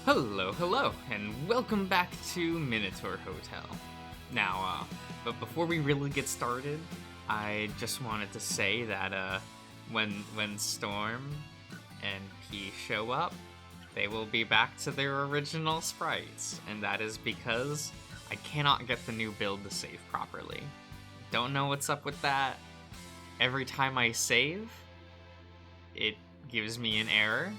Hello, and welcome back to Minotaur Hotel. Now, but before we really get started, I just wanted to say that, when Storm and P show up, they will be back to their original sprites, and that is because I cannot get the new build to save properly. Don't know what's up with that. Every time I save, it gives me an error,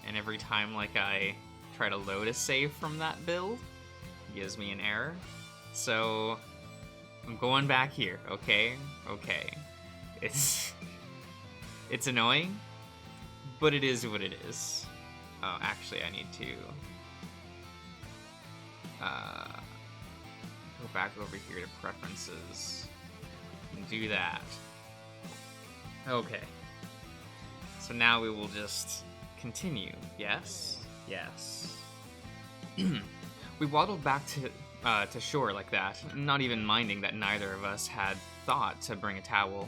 and every time, I try to load a save from that build, it gives me an error. So I'm going back here, okay? It's annoying, but it is what it is. Oh, actually, I need to go back over here to preferences and do that. Okay. So now we will just continue. Yes. We waddled back to shore like that, not even minding that neither of us had thought to bring a towel.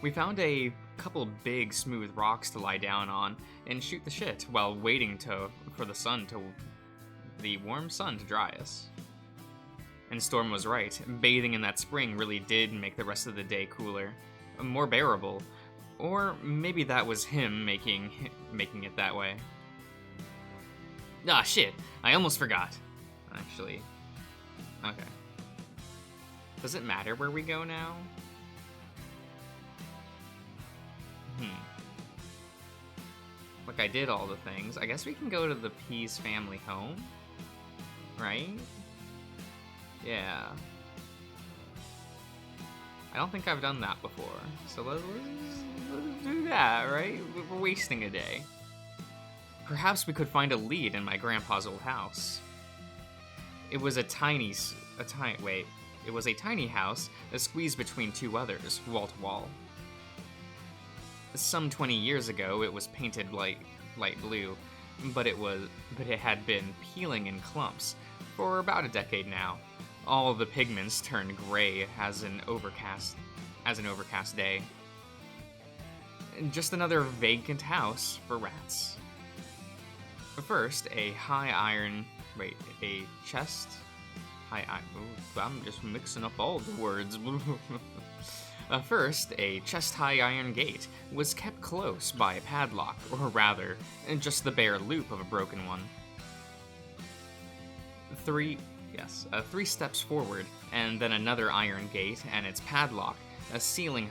We found a couple big, smooth rocks to lie down on and shoot the shit while waiting for the warm sun to dry us. And Storm was right. Bathing in that spring really did make the rest of the day cooler, more bearable, or maybe that was him making it that way. Ah, shit. I almost forgot. Actually. Okay. Does it matter where we go now? I did all the things. I guess we can go to the Pease family home? Right? Yeah. I don't think I've done that before. So let's do that, right? We're wasting a day. Perhaps we could find a lead in my grandpa's old house. It was a tiny house squeezed between two others, wall to wall. Some 20 years ago, it was painted light blue, but it had been peeling in clumps for about a decade now. All of the pigments turned gray as an overcast day. Just another vacant house for rats. First, I'm just mixing up all the words. First, a chest-high iron gate was kept close by a padlock, or rather, just the bare loop of a broken one. 3 steps forward, and then another iron gate and its padlock, ceiling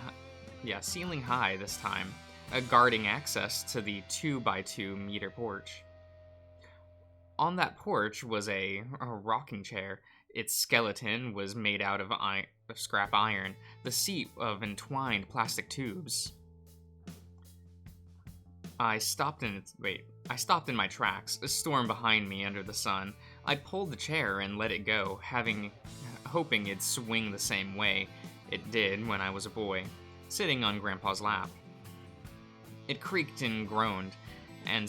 high this time, guarding access to the 2x2 meter porch. On that porch was a rocking chair. Its skeleton was made out of scrap iron, the seat of entwined plastic tubes. I stopped in my tracks, a storm behind me under the sun. I pulled the chair and let it go, hoping it'd swing the same way it did when I was a boy, sitting on Grandpa's lap. It creaked and groaned, and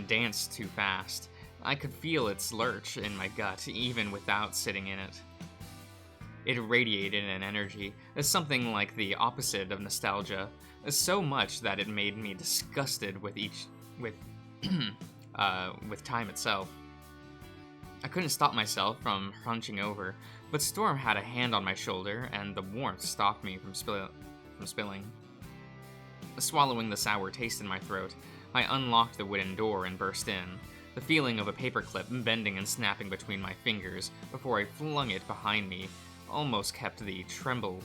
danced too fast. I could feel its lurch in my gut, even without sitting in it. It radiated an energy, something like the opposite of nostalgia, so much that it made me disgusted with time itself. I couldn't stop myself from hunching over, but Storm had a hand on my shoulder, and the warmth stopped me from spilling. Swallowing the sour taste in my throat, I unlocked the wooden door and burst in. The feeling of a paperclip bending and snapping between my fingers before I flung it behind me almost kept the tremble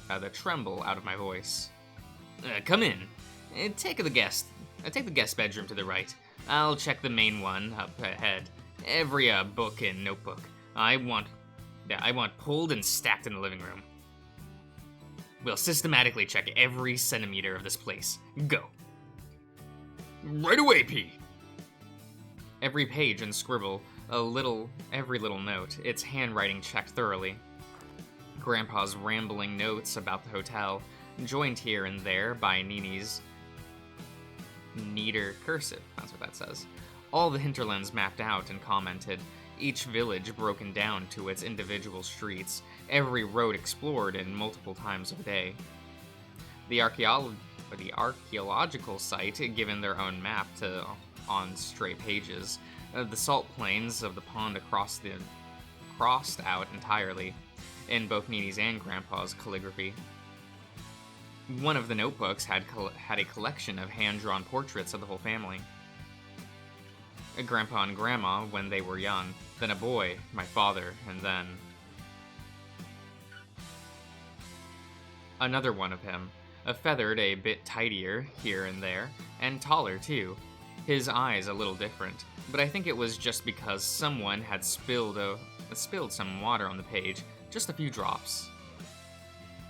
out of my voice. Come in. Take the guest bedroom to the right. I'll check the main one up ahead. Every book and notebook I want pulled and stacked in the living room. We'll systematically check every centimeter of this place. Go. Right away, P. Every page and scribble, every little note, its handwriting checked thoroughly. Grandpa's rambling notes about the hotel, joined here and there by Nini's neater cursive, that's what that says. All the hinterlands mapped out and commented, each village broken down to its individual streets, every road explored in multiple times of day. The archaeological site given their own map to on stray pages. The salt plains of the pond crossed out entirely, in both Nini's and Grandpa's calligraphy. One of the notebooks had a collection of hand-drawn portraits of the whole family. Grandpa and Grandma when they were young, then a boy, my father, and then another one of him, feathered a bit tidier here and there, and taller too. His eyes a little different, but I think it was just because someone had spilled some water on the page, just a few drops.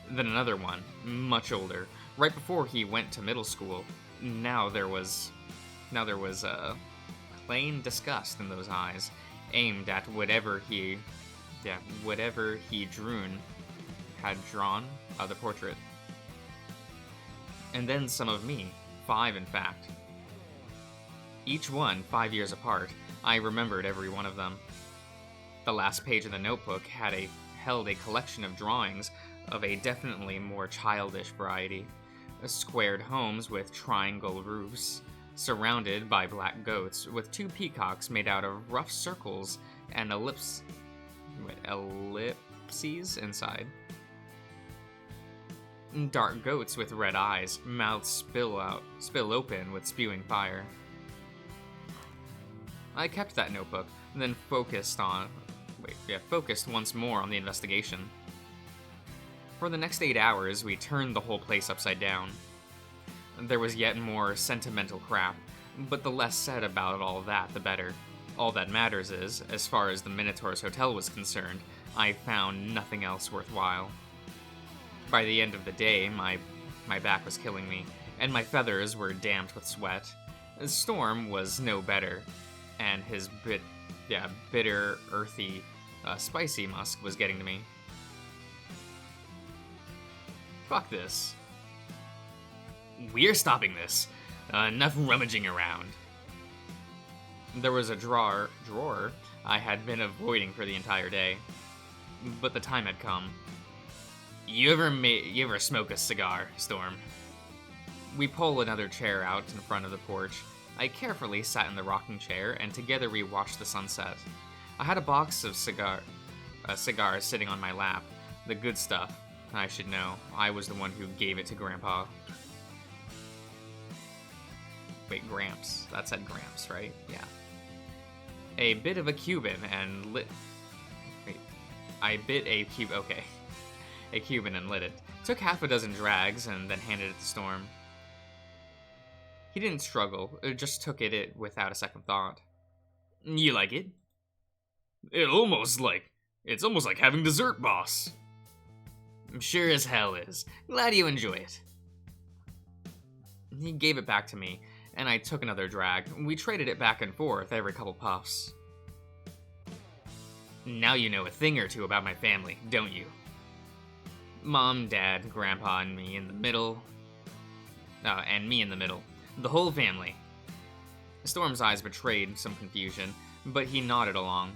Then another one, much older, right before he went to middle school. Now there was plain disgust in those eyes, aimed at whatever he had drawn the portrait. And then some of me, 5 in fact. Each one 5 years apart. I remembered every one of them. The last page of the notebook held a collection of drawings of a definitely more childish variety. Squared homes with triangle roofs, surrounded by black goats, with 2 peacocks made out of rough circles and ellipses inside. Dark goats with red eyes, mouths spill open with spewing fire. I kept that notebook, then focused once more on the investigation. For the next 8 hours, we turned the whole place upside down. There was yet more sentimental crap, but the less said about all that, the better. All that matters is, as far as the Minotaur's hotel was concerned, I found nothing else worthwhile. By the end of the day, my back was killing me, and my feathers were damped with sweat. Storm was no better, and his bitter, earthy, spicy musk was getting to me. Fuck this. We're stopping this. Enough rummaging around. There was a drawer I had been avoiding for the entire day, but the time had come. You ever smoke a cigar, Storm? We pull another chair out in front of the porch. I carefully sat in the rocking chair, and together we watched the sunset. I had a box of cigars sitting on my lap. The good stuff, I should know. I was the one who gave it to Grandpa. Wait, Gramps. That said Gramps, right? Yeah. A bit of a Cuban and lit... Wait. I bit a Cuban... Okay. A Cuban and lit it. Took half a dozen drags and then handed it to Storm. He didn't struggle, just took it without a second thought. You like it? It's almost like having dessert, boss. Sure as hell is. Glad you enjoy it. He gave it back to me, and I took another drag. We traded it back and forth every couple puffs. Now you know a thing or two about my family, don't you? Mom, Dad, Grandpa, and me in the middle. The whole family. Storm's eyes betrayed some confusion, but he nodded along.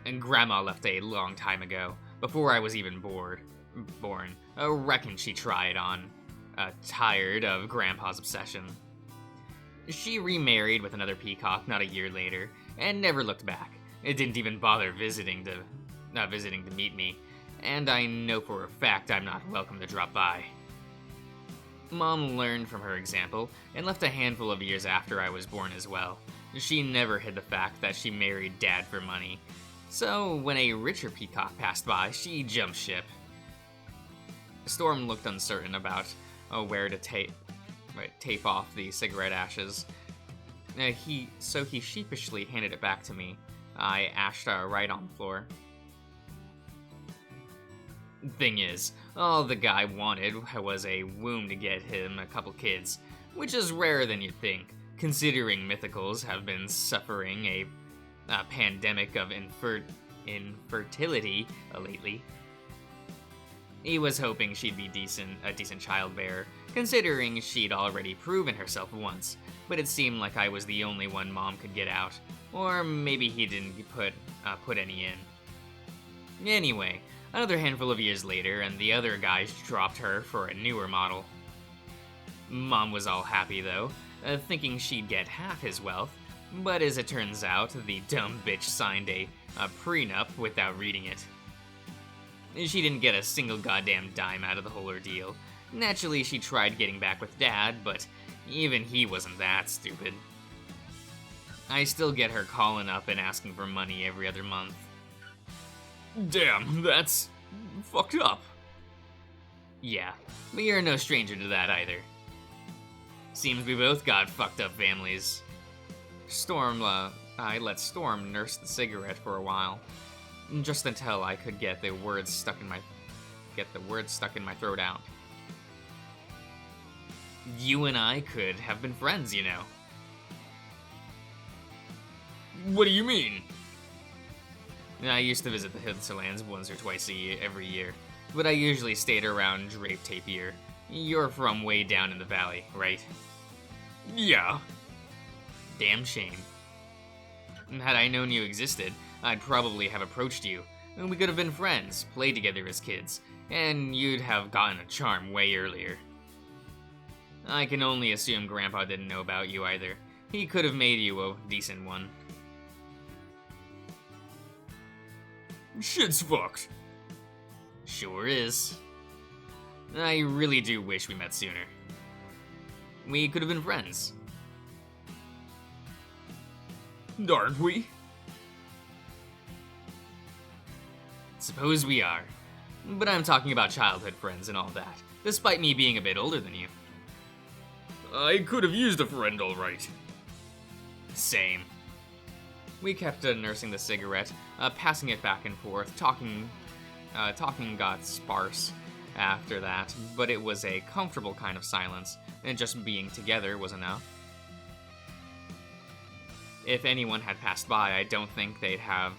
And Grandma left a long time ago, before I was even born. I reckon she tried on. Tired of Grandpa's obsession. She remarried with another peacock not a year later, and never looked back. It didn't even bother visiting to meet me, and I know for a fact I'm not welcome to drop by. Mom learned from her example, and left a handful of years after I was born as well. She never hid the fact that she married Dad for money, so when a richer peacock passed by, she jumped ship. Storm looked uncertain about where to tape off the cigarette ashes. He sheepishly handed it back to me. I ashed right on the floor. Thing is, all the guy wanted was a womb to get him a couple kids, which is rarer than you'd think, considering mythicals have been suffering a pandemic of infertility lately. He was hoping she'd be a decent childbearer, considering she'd already proven herself once, but it seemed like I was the only one Mom could get out, or maybe he didn't put any in. Anyway, another handful of years later, and the other guys dropped her for a newer model. Mom was all happy though. thinking she'd get half his wealth, but as it turns out, the dumb bitch signed a prenup without reading it. She didn't get a single goddamn dime out of the whole ordeal. Naturally, she tried getting back with Dad, but even he wasn't that stupid. I still get her calling up and asking for money every other month. Damn, that's fucked up. Yeah, but you're no stranger to that either. Seems we both got fucked up families. I let Storm nurse the cigarette for a while, just until I could get the words stuck in my throat out. You and I could have been friends, you know. What do you mean? I used to visit the hinterlands once or twice every year, but I usually stayed around Drape Tapier. You're from way down in the valley, right? Yeah. Damn shame. Had I known you existed, I'd probably have approached you. We could have been friends, played together as kids, and you'd have gotten a charm way earlier. I can only assume Grandpa didn't know about you either. He could have made you a decent one. Shit's fucked. Sure is. I really do wish we met sooner. We could have been friends. Aren't we? Suppose we are. But I'm talking about childhood friends and all that, despite me being a bit older than you. I could have used a friend, all right. Same. We kept nursing the cigarette, passing it back and forth, talking got sparse after that, but it was a comfortable kind of silence, and just being together was enough. If anyone had passed by, I don't think they'd have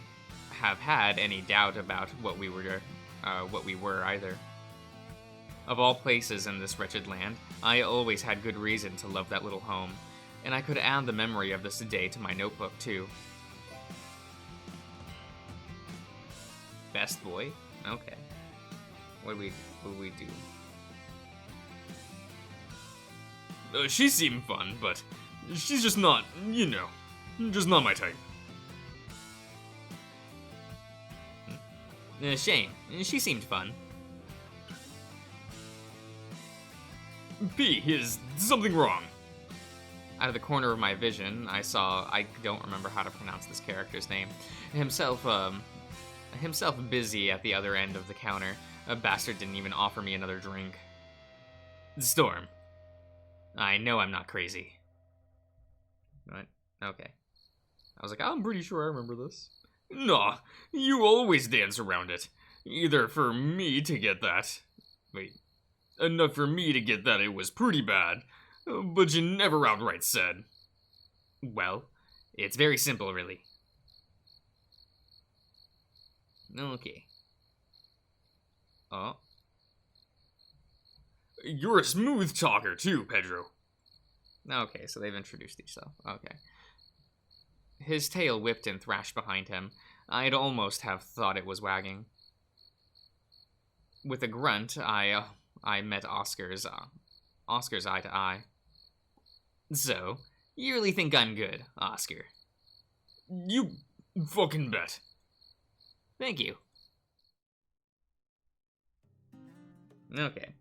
had any doubt about what we were either. Of all places in this wretched land, I always had good reason to love that little home, and I could add the memory of this day to my notebook too. Best boy? Okay. What do we do? She seemed fun, but she's just not, just not my type. Shame. She seemed fun. P, is something wrong? Out of the corner of my vision, I don't remember how to pronounce this character's name, himself busy at the other end of the counter. A bastard didn't even offer me another drink. Storm. I know I'm not crazy. What? Okay. I was like, I'm pretty sure I remember this. Nah, you always dance around it. Either for me to get that. Wait. Enough for me to get that it was pretty bad. But you never outright said. Well, it's very simple, really. Okay. Oh. You're a smooth talker too, Pedro. Okay, so they've introduced themselves. Okay. His tail whipped and thrashed behind him. I'd almost have thought it was wagging. With a grunt, I met Oscar's eye to eye. So, you really think I'm good, Oscar? You fucking bet. Thank you. Okay.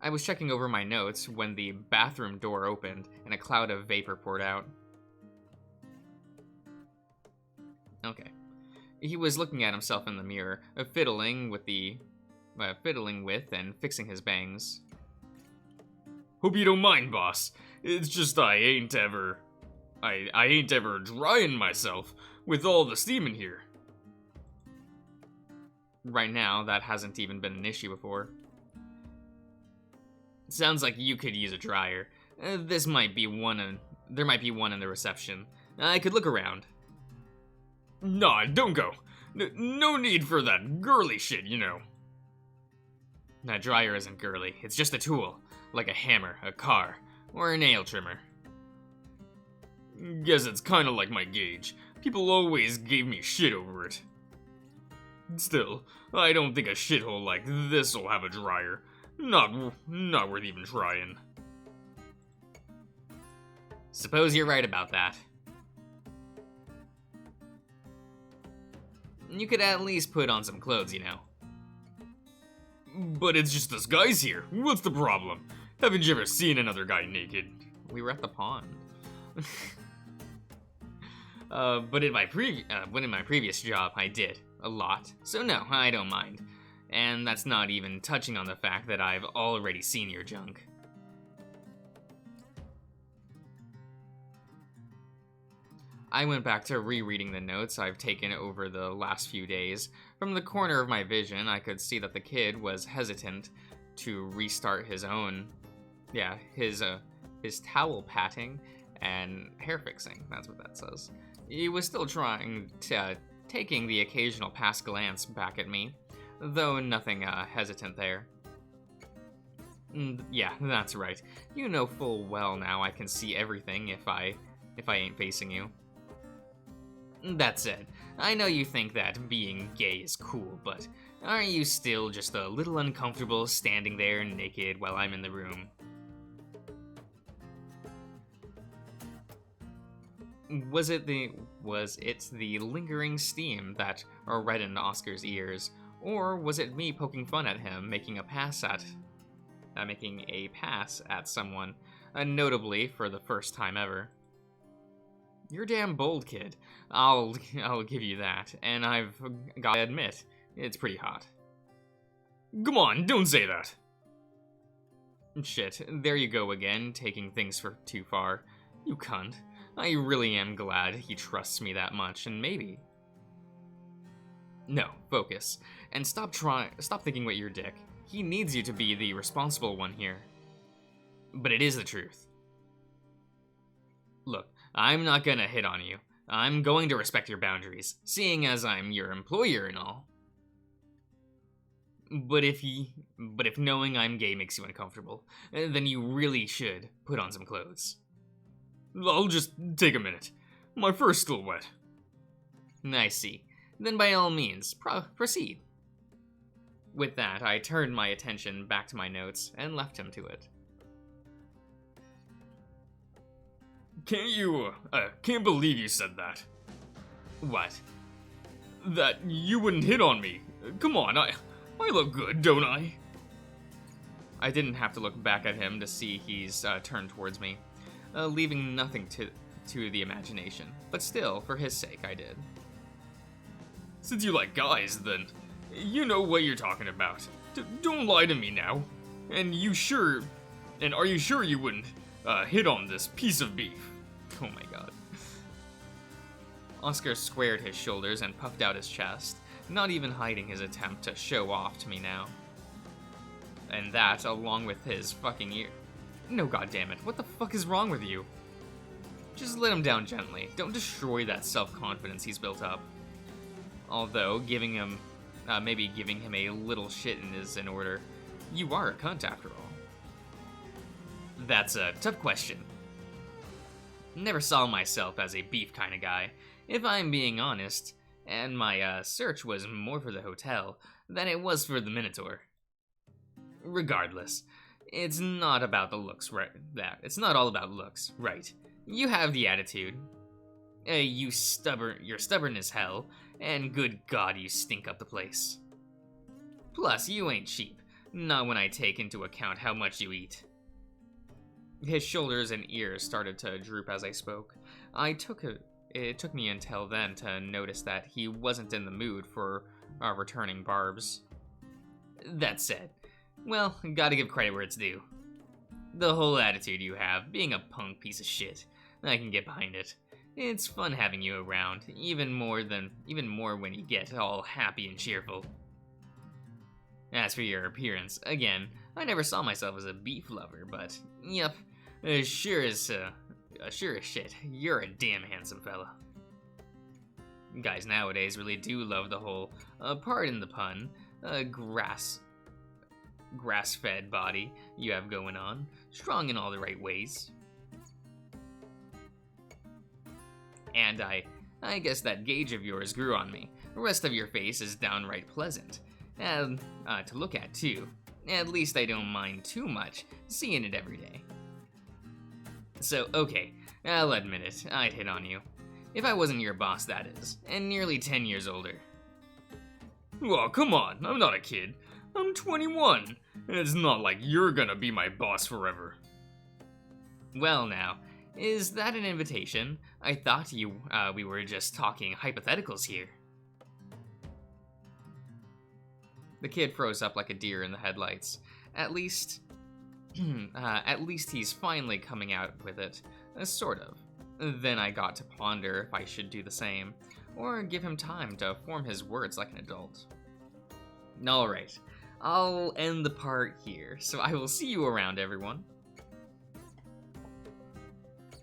I was checking over my notes when the bathroom door opened and a cloud of vapor poured out. Okay. He was looking at himself in the mirror, fiddling with and fixing his bangs. Hope you don't mind, boss. It's just I ain't ever drying myself with all the steam in here. Right now, that hasn't even been an issue before. Sounds like you could use a dryer. There might be one in the reception. I could look around. Nah, don't go. No need for that girly shit, you know. That dryer isn't girly. It's just a tool. Like a hammer, a car, or a nail trimmer. Guess it's kinda like my gauge. People always gave me shit over it. Still, I don't think a shithole like this'll have a dryer. Not worth even trying. Suppose you're right about that. You could at least put on some clothes, you know. But it's just us guys here. What's the problem? Haven't you ever seen another guy naked? We were at the pond. But in my previous job, I did a lot. So no, I don't mind. And that's not even touching on the fact that I've already seen your junk. I went back to rereading the notes I've taken over the last few days. From the corner of my vision, I could see that the kid was hesitant to restart his towel patting and hair fixing. That's what that says. He was still taking the occasional past glance back at me, though nothing hesitant there. Yeah, that's right. You know full well now I can see everything if I ain't facing you. That said, I know you think that being gay is cool, but aren't you still just a little uncomfortable standing there naked while I'm in the room? Was it the lingering steam that reddened Oscar's ears, or was it me poking fun at him, making a pass at someone, notably for the first time ever? You're damn bold, kid. I'll give you that, and I've gotta admit, it's pretty hot. Come on, don't say that. Shit, there you go again, taking things too far. You cunt. I really am glad he trusts me that much, and maybe... No, focus. And stop thinking with your dick. He needs you to be the responsible one here. But it is the truth. Look, I'm not gonna hit on you. I'm going to respect your boundaries, seeing as I'm your employer and all. But if knowing I'm gay makes you uncomfortable, then you really should put on some clothes. I'll just take a minute. My fur's still wet. I see. Then by all means, proceed. With that, I turned my attention back to my notes and left him to it. Can't believe you said that. What? That you wouldn't hit on me. Come on, I look good, don't I? I didn't have to look back at him to see he's turned towards me, leaving nothing to the imagination. But still, for his sake, I did. Since you like guys, then you know what you're talking about. Don't lie to me now. And are you sure you wouldn't hit on this piece of beef? Oh my god. Oscar squared his shoulders and puffed out his chest, not even hiding his attempt to show off to me now. And that, along with his fucking ear... No, goddammit, what the fuck is wrong with you? Just let him down gently. Don't destroy that self-confidence he's built up. Although, maybe giving him a little shit is in order. You are a cunt, after all. That's a tough question. Never saw myself as a beef kind of guy, if I'm being honest, and my search was more for the hotel than it was for the Minotaur. Regardless, it's not about the looks, right? It's not all about looks, right? You have the attitude. You're stubborn as hell, and good god, you stink up the place. Plus, you ain't cheap, not when I take into account how much you eat. His shoulders and ears started to droop as I spoke. It took me until then to notice that he wasn't in the mood for returning barbs. That said, well, gotta give credit where it's due. The whole attitude you have, being a punk piece of shit, I can get behind it. It's fun having you around, even more when you get all happy and cheerful. As for your appearance, again, I never saw myself as a beef lover, but yep, sure as shit, you're a damn handsome fella. Guys nowadays really do love the whole, pardon the pun, grass-fed body you have going on, strong in all the right ways. And I guess that gauge of yours grew on me. The rest of your face is downright pleasant. And to look at, too. At least I don't mind too much seeing it every day. So, okay, I'll admit it, I'd hit on you. If I wasn't your boss, that is, and nearly 10 years older. Oh, come on, I'm not a kid. I'm 21, and it's not like you're gonna be my boss forever. Well now, is that an invitation? I thought we were just talking hypotheticals here. The kid froze up like a deer in the headlights. At least he's finally coming out with it. Sort of. Then I got to ponder if I should do the same, or give him time to form his words like an adult. Alright, I'll end the part here, so I will see you around, everyone.